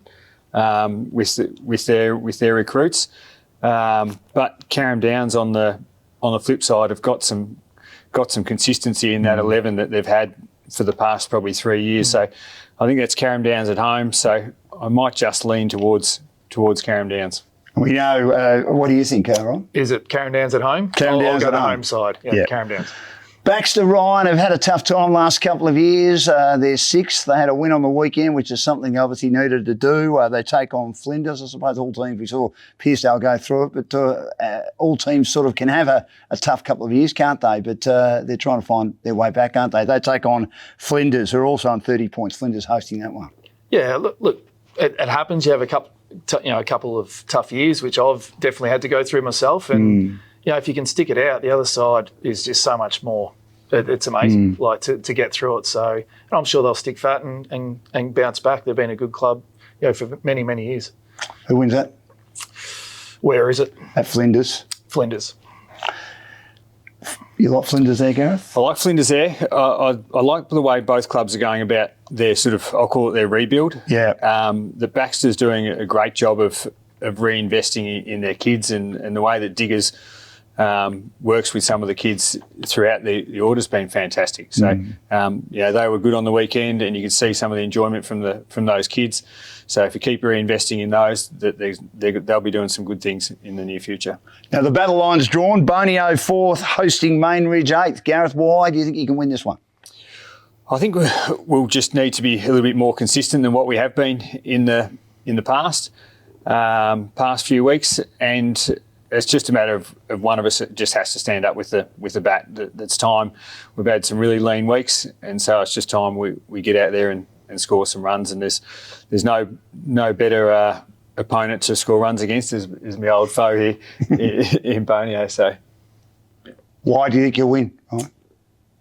with their recruits, but Carrum Downs on the flip side have got some got some consistency in that 11 that they've had for the past probably 3 years. So I think that's Carrum Downs at home. So I might just lean towards Carrum Downs. We know. What do you think, Ron? Is it Carrum Downs at home? Carrum Downs I'll go at to home. home side. Yeah, Carrum Downs. Baxter Ryan have had a tough time last couple of years. They're sixth. They had a win on the weekend, which is something they obviously needed to do. They take on Flinders. I suppose all teams, we saw Pearcedale go through it, but all teams sort of can have a tough couple of years, can't they? But they're trying to find their way back, aren't they? They take on Flinders, who are also on 30 points. Flinders hosting that one. Yeah, look, it happens. You have a couple of tough years, which I've definitely had to go through myself. And if you can stick it out, the other side is just so much more. It's amazing, to get through it. So and I'm sure they'll stick fat and bounce back. They've been a good club, for many, many years. Who wins that? Where is it? At Flinders. Flinders. You like Flinders there, Gareth? I like Flinders there. I like the way both clubs are going about their sort of, I'll call it their rebuild. Yeah. The Baxter's doing a great job of reinvesting in their kids, and the way that Diggers works with some of the kids throughout the order's been fantastic. So, they were good on the weekend, and you could see some of the enjoyment from those kids. So if you keep reinvesting in those, they'll be doing some good things in the near future. Now, the battle line's drawn. Bonio 4th, hosting Mainridge 8th. Gareth, why do you think you can win this one? I think we'll just need to be a little bit more consistent than what we have been in the past few weeks, and it's just a matter of one of us that just has to stand up with the bat. That's time. We've had some really lean weeks, and so it's just time we get out there and score some runs. And there's no better opponent to score runs against is my old foe here in Bonio. So, why do you think you'll win?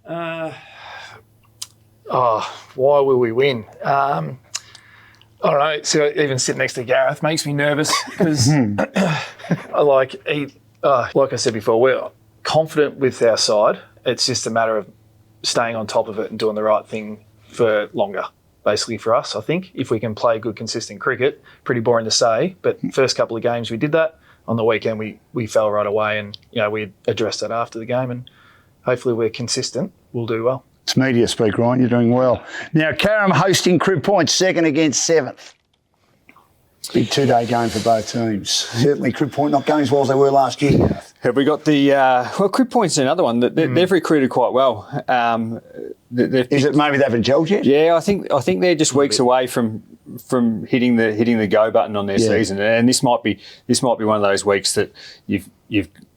Why will we win? I don't know. So even sitting next to Gareth makes me nervous because, like I said before, we're confident with our side. It's just a matter of staying on top of it and doing the right thing for longer. Basically, for us, I think if we can play good, consistent cricket, pretty boring to say, but first couple of games we did that. On the weekend, we fell right away, and we addressed that after the game, and hopefully we're consistent. We'll do well. It's media speak, Ryan. You're doing well. Now, Carrum hosting Crib Point, 2nd against 7th. Big 2-day game for both teams. Certainly Crib Point not going as well as they were last year. Have we got the... Crib Point's another one. They've recruited quite well. Is it maybe they haven't gelled yet? Yeah, I think they're just weeks away from hitting the go button on their season, and this might be one of those weeks that you've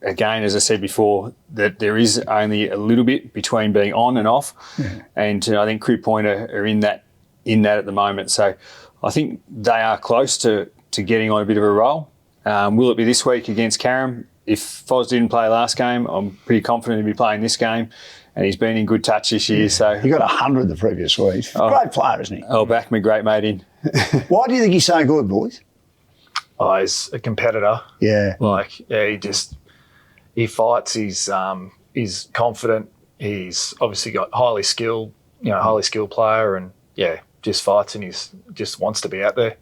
again, as I said before, that there is only a little bit between being on and off, and I think Crib Point are in that at the moment. So I think they are close to getting on a bit of a roll. Will it be this week against Carrum? If Foz didn't play last game, I'm pretty confident he'll be playing this game. And he's been in good touch this year. So he got 100 the previous week. Great player, isn't he? I'll back my great mate in. Why do you think he's so good, boys? Oh, he's a competitor. Yeah. He fights. He's confident. He's obviously got highly skilled player, and just fights, and he's just wants to be out there.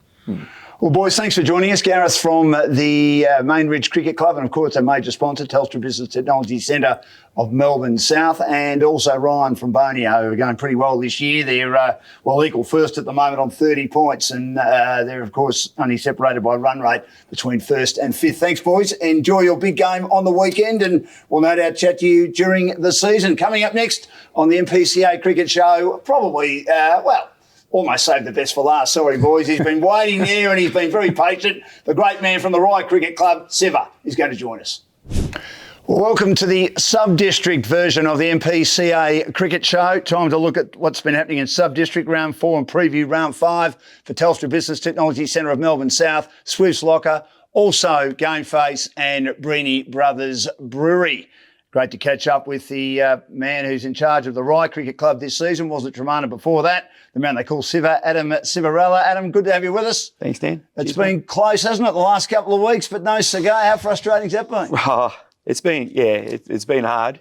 Well, boys, thanks for joining us. Gareth from the Mainridge Cricket Club, and of course our major sponsor, Telstra Business Technology Centre of Melbourne South, and also Ryan from Bonio, who are going pretty well this year. They're equal first at the moment on 30 points, and they're of course only separated by run rate between 1st and 5th. Thanks, boys. Enjoy your big game on the weekend, and we'll no doubt chat to you during the season. Coming up next on the MPCA Cricket Show, probably almost saved the best for last. Sorry, boys. He's been waiting there and he's been very patient. The great man from the Rye Cricket Club, Siva, is going to join us. Well, welcome to the sub-district version of the MPCA Cricket Show. Time to look at what's been happening in sub-district round 4 and preview round 5 for Telstra Business Technology Centre of Melbourne South, Swifts Locker, also GameFace and Breeny Brothers Brewery. Great to catch up with the man who's in charge of the Rye Cricket Club this season. Was at Tremarna before that. The man they call Siva, Adam Civarella. Adam, good to have you with us. Thanks, Dan. It's been close, hasn't it, the last couple of weeks, but no cigar. How frustrating's that been? It's been hard.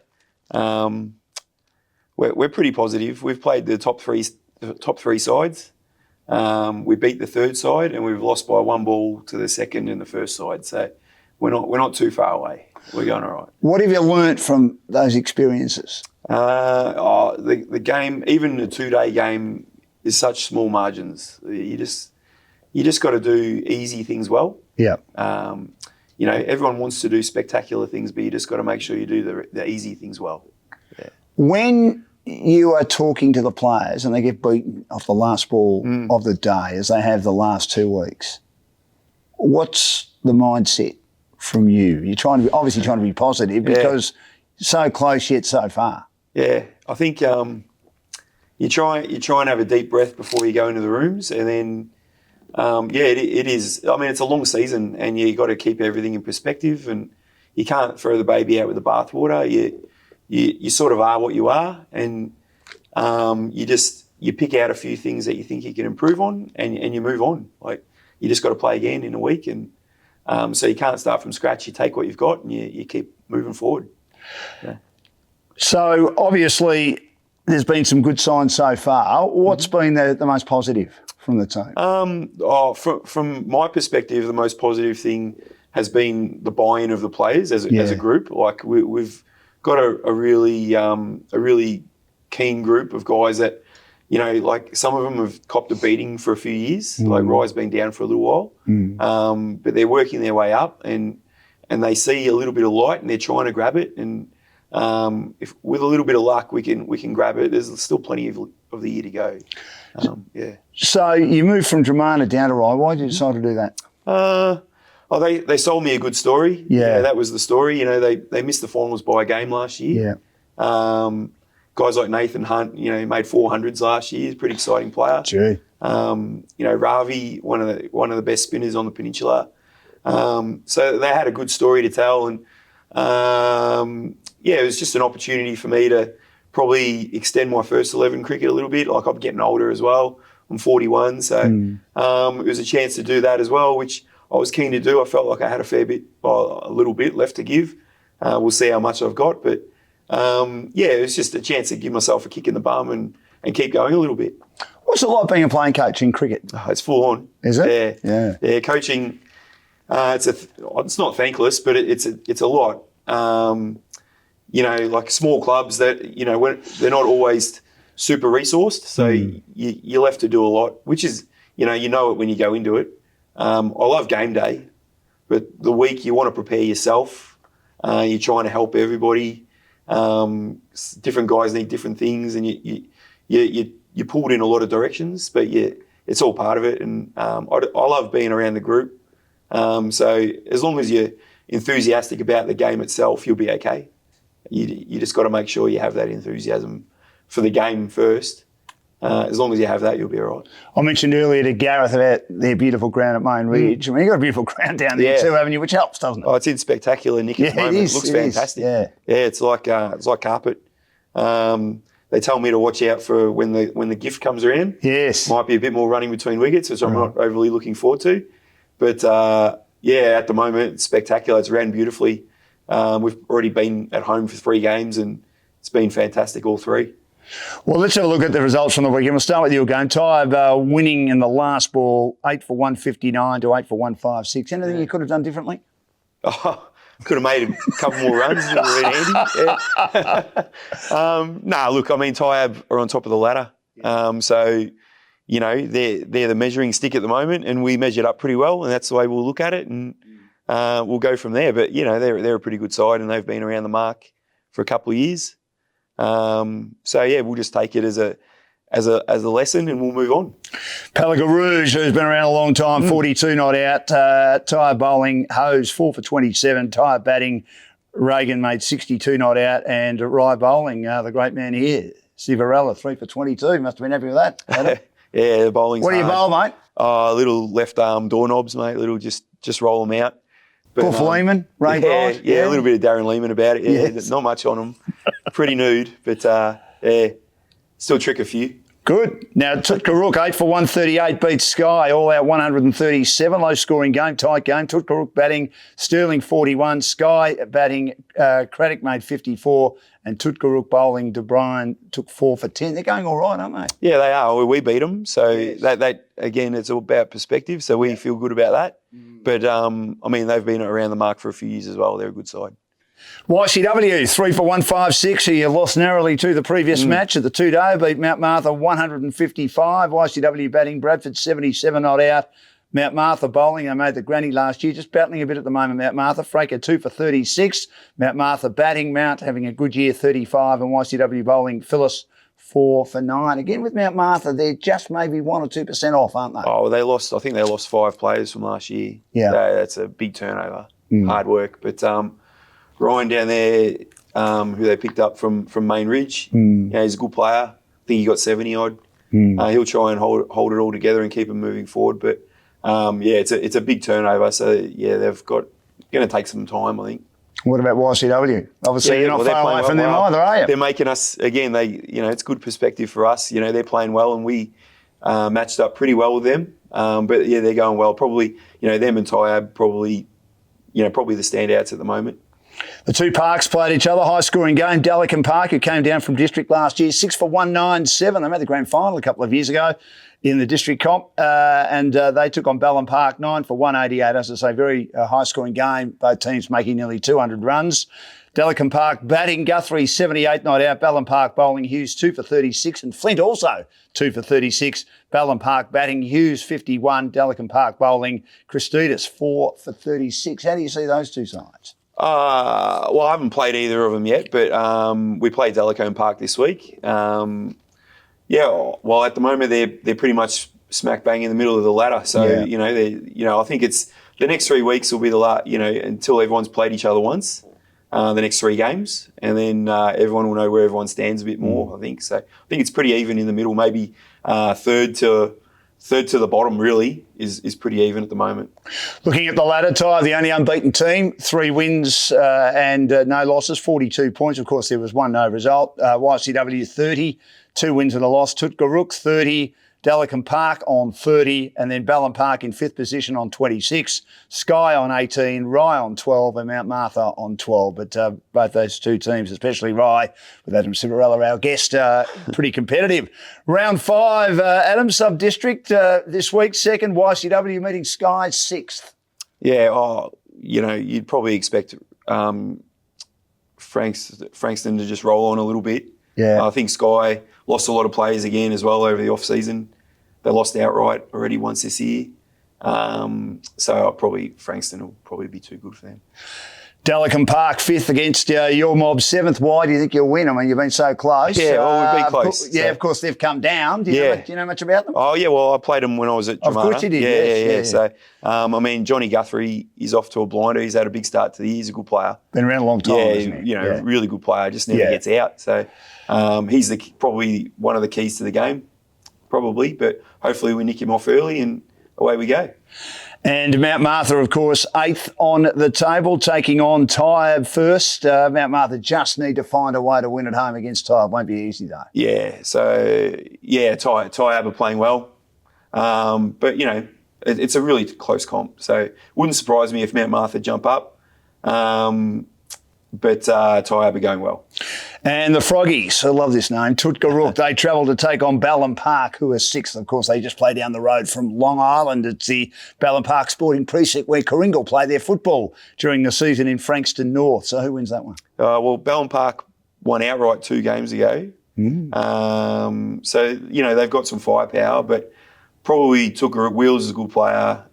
We're pretty positive. We've played the top three sides. We beat the third side, and we've lost by 1 ball to the second and the first side. So we're not too far away. We're going all right. What have you learnt from those experiences? The game, even a 2-day game, is such small margins. You just got to do easy things well. Yeah. Everyone wants to do spectacular things, but you just got to make sure you do the easy things well. Yeah. When you are talking to the players and they get beaten off the last ball of the day, as they have the last 2 weeks, what's the mindset from you? You're obviously trying to be positive because so close yet so far. Yeah, I think you try and have a deep breath before you go into the rooms, and then it is. I mean, it's a long season, and you got to keep everything in perspective, and you can't throw the baby out with the bathwater. You sort of are what you are, and you pick out a few things that you think you can improve on, and you move on. Like, you just got to play again in a week, and so you can't start from scratch. You take what you've got, and you keep moving forward. Yeah. So obviously, there's been some good signs so far. What's been the most positive from the team? From my perspective, the most positive thing has been the buy-in of the players as a group. Like, we've got a really keen group of guys that, like, some of them have copped a beating for a few years. Like, Rye's been down for a little while, but they're working their way up, and they see a little bit of light, and they're trying to grab it. And if with a little bit of luck, we can grab it. There's still plenty of the year to go. So you moved from Dramana down to Rye. Why did you decide to do that? They sold me a good story. Yeah. That was the story. They missed the finals by a game last year. Yeah. Guys like Nathan Hunt, he made 400s last year. He's a pretty exciting player. Gee. Ravi, one of the best spinners on the peninsula. So they had a good story to tell, and it was just an opportunity for me to probably extend my first 11 cricket a little bit. Like, I'm getting older as well. I'm 41, so it was a chance to do that as well, which I was keen to do. I felt like I had a little bit left to give. We'll see how much I've got, but it was just a chance to give myself a kick in the bum and keep going a little bit. What's it like being a playing coach in cricket? It's full on. Is it? Yeah. Coaching. It's not thankless, but it's a lot. Like small clubs that they're not always super resourced, so you're left to do a lot, which is you know it when you go into it. I love game day, but the week you want to prepare yourself. You're trying to help everybody. Different guys need different things, and you're pulled in a lot of directions, but it's all part of it. And I love being around the group. So as long as you're enthusiastic about the game itself, you'll be okay. You just got to make sure you have that enthusiasm for the game first. As long as you have that, you'll be all right. I mentioned earlier to Gareth about their beautiful ground at Main Ridge. I mean, you've got a beautiful ground down there too, haven't you? Which helps, doesn't it? Oh, it's in spectacular nick at the moment. It looks fantastic. Yeah, it's like carpet. They tell me to watch out for when the gift comes around. Yes. Might be a bit more running between wickets, which I'm not overly looking forward to. But at the moment, it's spectacular. It's ran beautifully. We've already been at home for 3 games, and it's been fantastic all 3. Well, let's have a look at the results from the weekend. We'll start with you again. Tybe winning in the last ball, 8 for 159 to 8 for 156. Anything you could have done differently? Oh, could have made a couple more runs. It would have been handy. Look, I mean, Tybe are on top of the ladder. So, they're the measuring stick at the moment, and we measured up pretty well, and that's the way we'll look at it, and we'll go from there. But, they're a pretty good side, and they've been around the mark for a couple of years. We'll just take it as a lesson, and we'll move on. Pelican Rouge, who's been around a long time, 42 not out. Tyre bowling, Hose 4 for 27. Tyre batting, Reagan made 62 not out. And Rye bowling, the great man here, Civarella 3 for 22. Must have been happy with that. Yeah, the bowling's What do you bowl, mate? Little left arm doorknobs, mate. Little just roll them out. Buff Lehman, Ray Bright. Yeah, a little bit of Darren Lehman about it. Yeah, not much on them. Pretty nude, but still trick a few. Good. Now, Tutkarook, 8 for 138, beats Sky, all out 137. Low scoring game, tight game. Tutkarook batting, Sterling 41. Sky batting, Craddock made 54. And Tutkarook bowling, De Bruyne took 4 for 10. They're going all right, aren't they? Yeah, they are. We beat them. So that again, it's all about perspective. So we feel good about that. But, I mean, they've been around the mark for a few years as well. They're a good side. YCW, 3 for 156. You lost narrowly to the previous match at the 2-day. Beat Mount Martha 155. YCW batting Bradford 77 not out. Mount Martha bowling. They made the granny last year. Just battling a bit at the moment, Mount Martha. Fraker 2 for 36. Mount Martha batting. Mount having a good year, 35. And YCW bowling Phyllis 4 for 9. Again, with Mount Martha, they're just maybe 1 or 2% off, aren't they? Oh, I think they lost 5 players from last year. Yeah. That's a big turnover. Hard work. But Ryan down there, who they picked up from Main Ridge, he's a good player. I think he got 70 odd. He'll try and hold it all together and keep them moving forward. But it's a big turnover. So they've got going to take some time, I think. What about YCW? Obviously, you're not far away from them either, are you? They're making us again. It's good perspective for us. They're playing well, and we matched up pretty well with them. But they're going well. Probably, them and Tyab probably the standouts at the moment. The two parks played each other, high-scoring game. Delican Park, who came down from district last year, 6 for 197. They made the grand final a couple of years ago in the district comp, and they took on Ballon Park 9 for 188. As I say, very high-scoring game. Both teams making nearly 200 runs. Delican Park batting, Guthrie 78 not out. Ballon Park bowling, Hughes 2 for 36, and Flint also 2 for 36. Ballon Park batting, Hughes 51. Delican Park bowling, Christidis 4 for 36. How do you see those two sides? Well, I haven't played either of them yet, but we played Delican Park this week. Well, at the moment they're pretty much smack bang in the middle of the ladder. So I think it's the next 3 weeks will be the last. Until everyone's played each other once, the next 3 games, and then everyone will know where everyone stands a bit more. I think so. I think it's pretty even in the middle. Maybe third to the bottom really is pretty even at the moment. Looking at the ladder, Ty, the only unbeaten team, 3 wins and no losses, 42 points. Of course, there was one no result. YCW 30, 2 wins and a loss. Tutgaruk 30, Delican Park on 30, and then Ballon Park in 5th position on 26, Sky on 18, Rye on 12, and Mount Martha on 12. But both those two teams, especially Rye, with Adam Civarella, our guest, pretty competitive. Round 5, Adam, sub-district this week, 2nd, YCW meeting Sky 6th. Yeah, you'd probably expect Frankston to just roll on a little bit. Yeah. I think Sky lost a lot of players again as well over the off-season. They lost outright already once this year. So Frankston will probably be too good for them. Delican Park 5th against your mob 7th. Why do you think you'll win? I mean, you've been so close. Yeah, well, we've been close. Of course, they've come down. Do you know much about them? Oh, yeah, well, I played them when I was at Dramana. Of course you did, Yeah. So, Johnny Guthrie is off to a blinder. He's had a big start to the year. He's a good player. Been around a long time, isn't he? Really good player. Just never gets out. So, he's probably one of the keys to the game, probably. But hopefully we nick him off early and away we go. And Mount Martha, of course, 8th on the table, taking on Tyab first. Mount Martha just need to find a way to win at home against Tyab. Won't be easy, though. Yeah, so, Tyab are playing well. But, it's a really close comp. So it wouldn't surprise me if Mount Martha jump up. But Tyab are going well. And the Froggies, I love this name, Tutgaruk, they travel to take on Ballon Park, who are 6th. Of course, they just play down the road from Long Island. It's the Ballon Park Sporting Precinct where Coringal play their football during the season in Frankston North. So who wins that one? Well, Ballon Park won outright 2 games ago. So, they've got some firepower, but probably Tutgaruk Wheels is a good player.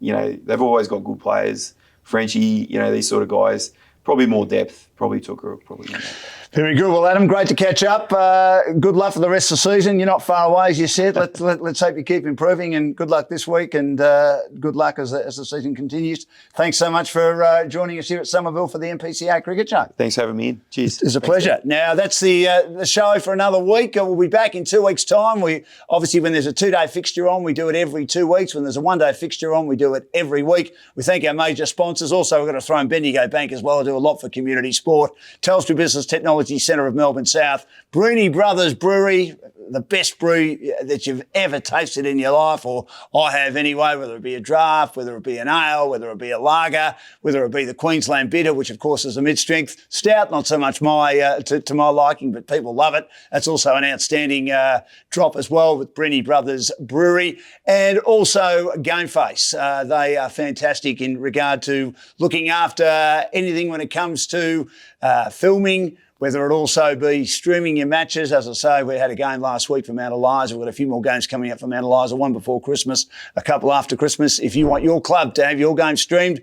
They've always got good players. Frenchie, these sort of guys. Probably more depth. Probably Tutgaruk. Probably more depth. Very good. Well, Adam, great to catch up. Good luck for the rest of the season. You're not far away, as you said. Let's hope you keep improving, and good luck this week, and good luck as the season continues. Thanks so much for joining us here at Somerville for the MPCA Cricket Show. Thanks for having me in. Cheers. It's a pleasure. Now, that's the show for another week. We'll be back in 2 weeks' time. We obviously, when there's a 2-day fixture on, we do it every 2 weeks. When there's a 1-day fixture on, we do it every week. We thank our major sponsors. Also, we've got to throw in Bendigo Bank as well. I do a lot for community sport. Telstra Business Technology Technology Centre of Melbourne South. Breeny Brothers Brewery, the best brew that you've ever tasted in your life, or I have anyway, whether it be a draft, whether it be an ale, whether it be a lager, whether it be the Queensland Bitter, which of course is a mid-strength stout, not so much my to my liking, but people love it. That's also an outstanding drop as well with Breeny Brothers Brewery. And also GameFace. They are fantastic in regard to looking after anything when it comes to filming, whether it also be streaming your matches. As I say, we had a game last week for Mount Eliza. We've got a few more games coming up for Mount Eliza, one before Christmas, a couple after Christmas. If you want your club to have your game streamed,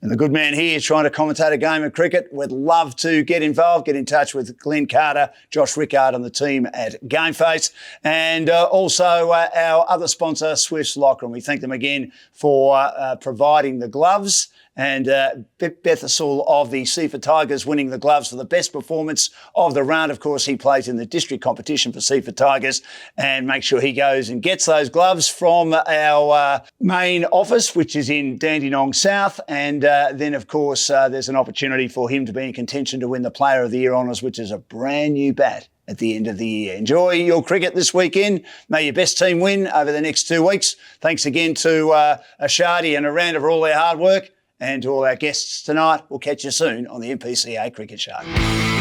and the good man here is trying to commentate a game of cricket, we'd love to get involved. Get in touch with Glenn Carter, Josh Rickard and the team at GameFace. And also our other sponsor, Swiss Locker. And we thank them again for providing the gloves. And Bethasol of the Seaford Tigers winning the gloves for the best performance of the round. Of course, he plays in the district competition for Seaford Tigers, and make sure he goes and gets those gloves from our main office, which is in Dandenong South. And then, of course, there's an opportunity for him to be in contention to win the Player of the Year honours, which is a brand new bat at the end of the year. Enjoy your cricket this weekend. May your best team win over the next 2 weeks. Thanks again to Ashadi and Aranda for all their hard work. And to all our guests tonight, we'll catch you soon on the MPCA Cricket Show.